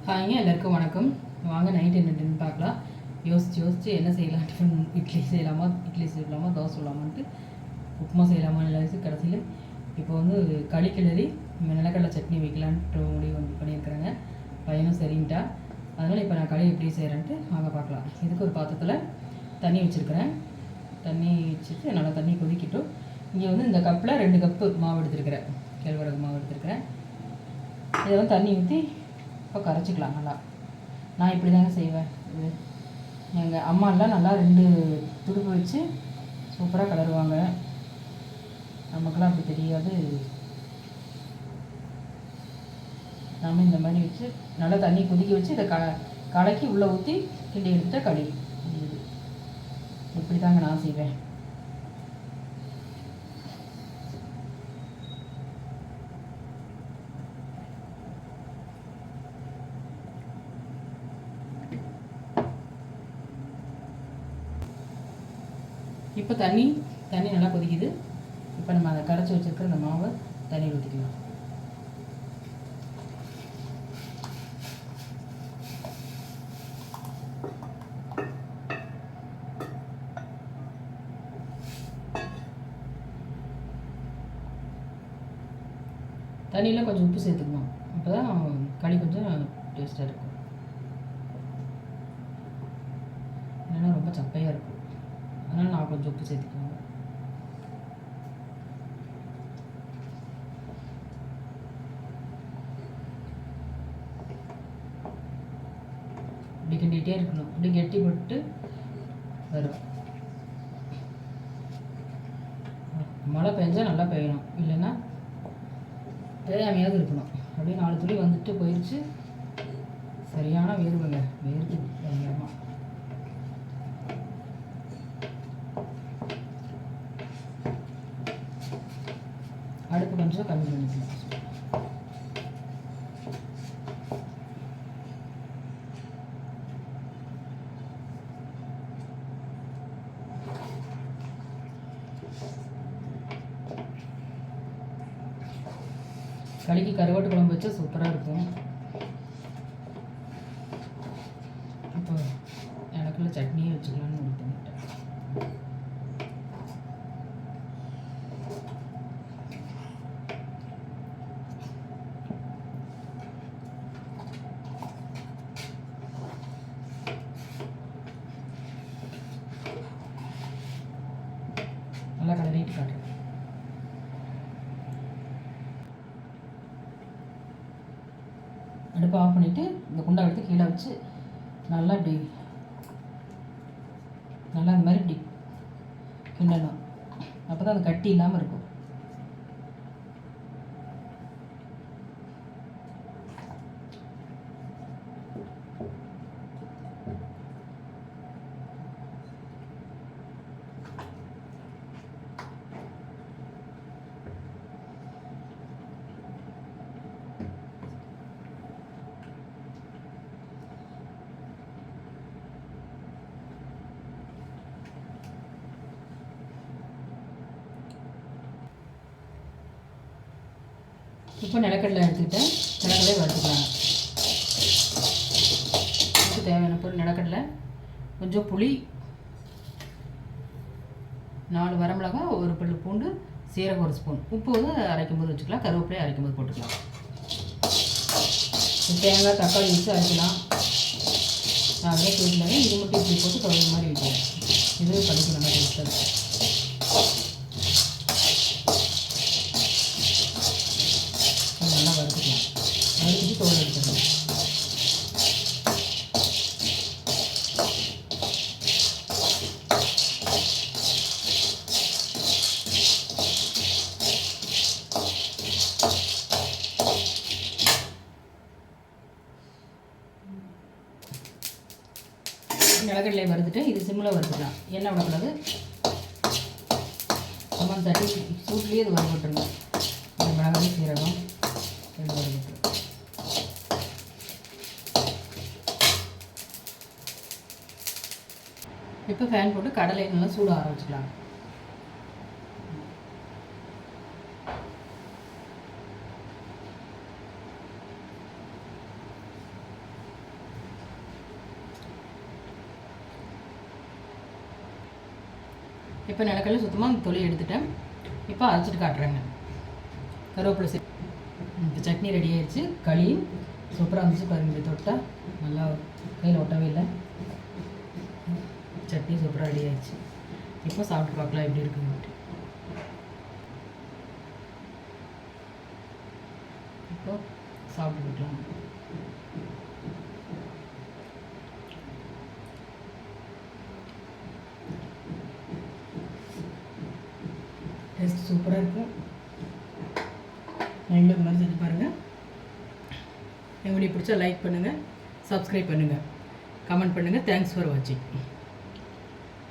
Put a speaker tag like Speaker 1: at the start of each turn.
Speaker 1: ஹாய்ங்க, எல்லாருக்கும் வணக்கம். வாங்க நைட் என்னன்னு பார்க்கலாம். யோசிச்சு என்ன செய்யலாம். டிஃபன் இட்லி செய்யலாமா தோசை சொல்லலாமான்ட்டு உப்புமா செய்யலாமா எல்லாத்தையும் கடைசியில் இப்போ வந்து களி கிளறி நிலக்கடலை சட்னி வைக்கலான்ட்டு முடிவு பண்ணியிருக்கிறேங்க. பையனும் சரின்ட்டா. அதனால் இப்போ நான் களி எப்படி செய்கிறேன்ட்டு வாங்க பார்க்கலாம். இதுக்கு ஒரு பாத்திரத்தில் தண்ணி வச்சுருக்கிறேன். தண்ணி வச்சுட்டு நல்லா தண்ணி கொதிக்கிட்டோம். இங்கே வந்து இந்த கப்பில் 2 கப்பு மாவு எடுத்துருக்கிறேன். கேழ்வரகு மாவு எடுத்துருக்கிறேன். இதை வந்து தண்ணி ஊற்றி இப்போ கரைச்சிக்கலாம். நல்லா நான் இப்படி தாங்க செய்வேன். இது எங்கள் அம்மாலாம் நல்லா 2 துடுப்பு வச்சு சூப்பராக கலருவாங்க. நமக்கெல்லாம் அப்படி தெரியாது. நாம் இந்த மாதிரி வச்சு நல்லா தண்ணி கொதிக்க வச்சு இதை கலக்கி உள்ளே ஊற்றி கிண்டி எடுத்துட்டா களி. இப்படி தாங்க நான் செய்வேன். இப்போ தண்ணி நல்லா கொதிக்குது. இப்போ நம்ம அதை கரைச்சி வச்சுருக்கிற அந்த மாவை தண்ணியில் ஊற்றிக்கலாம். தண்ணியில் கொஞ்சம் உப்பு சேர்த்துக்கணும். அப்போ தான் களி கொஞ்சம் டேஸ்ட்டாக இருக்கும். இல்லைன்னா ரொம்ப சப்பையாக இருக்கும். அதனால் நான் கொஞ்சம் உப்பு சேர்த்துக்குவேன். இப்படி கிண்டிகிட்டே இருக்கணும். இப்படி கெட்டி போட்டு வரும். மழை பெஞ்சால் நல்லா பெய்யணும், இல்லைன்னா பெய்யாமையாவது இருக்கணும். அப்படியே 4 துளி வந்துட்டு போயிடுச்சு. சரியான வேர்வுங்க, வேர்க்குது பயங்கரமாக. அடுப்பு கொஞ்சம் கம்மி பண்ணிக்கலாம். களிக்கு கருவாட்டு குழம்பு வச்சா சூப்பராக இருக்கும். இப்போ எனக்குள்ள சட்னியே வச்சுக்கலான்னு முடிவு பண்ணிட்டேன். நல்லா கலரிட்டு காட்டுறேன். அடுப்பை ஆஃப் பண்ணிவிட்டு இந்த குண்டா எடுத்து கீழே வச்சு நல்லா இப்படி நல்லா இந்த மாதிரி இப்படி கிண்டணும். அப்போ தான் அது கட்டி இல்லாமல் இருக்கும். இப்போ நிலக்கடலை எடுத்துக்கிட்டேன். நிலக்கடலை வறுத்துக்கலாம். இதுக்கு தேவையான பொருள் நிலக்கடலை, கொஞ்சம் புளி, 4 வரமிளகாய், 1 பல்லு பூண்டு, சீரகம் 1 ஸ்பூன், உப்பு வந்து அரைக்கும் போது வச்சுக்கலாம். கருவேப்பிலையை அரைக்கும் போது போட்டுக்கலாம். தேங்காய் தக்காளி வச்சு அரைக்கலாம். நான் அதே போட்டுலங்க. இது மட்டும் இப்படி போட்டு குழம்பு மாதிரி வைக்கிறேன். இது படிக்க நல்லா டேஸ்ட்டாக இருக்கும். நல்லா வறுத்துக்கலாம். வறுத்துட்டு தோல் எடுத்துக்கலாம். நிலக்கடலையை வறுத்துட்டு இது சிம்மில் வறுத்துக்கலாம். எண்ணெய் விடக்கூடாது. சும்மா தட்டி சூட்லேயே இது வறுபட்டுருங்க. மிளகாய், சீரகம் வறுபட்டு. இப்போ ஃபேன் போட்டு கடலை நல்லா சூட ஆரம்பிச்சுக்கலாம். இப்போ நிலக்கடலை சுத்தமாக அந்த தொலி எடுத்துட்டேன். இப்போ அரைச்சிட்டு காட்டுறேங்க. கருவேப்பிலை இப்போ சட்னி ரெடி ஆயிடுச்சு. களி சூப்பராக இருந்துச்சு பாருங்க. இப்படி தொட்டால் நல்லா கையில் ஒட்டவே இல்லை. சட்னி சூப்பராக ரெடி ஆயிடுச்சு. இப்போ சாப்பிட்டு பார்க்கலாம் எப்படி இருக்குன்னு. இப்போ சாப்பிட்டு பார்க்கலாம். டேஸ்ட் சூப்பராக இருக்கும். நீங்களும் இந்த மாதிரி செஞ்சு பாருங்கள். எங்களுக்கு பிடிச்சா லைக் பண்ணுங்கள், சப்ஸ்கிரைப் பண்ணுங்கள், கமெண்ட் பண்ணுங்கள். தேங்க்ஸ் ஃபார் வாட்சிங்.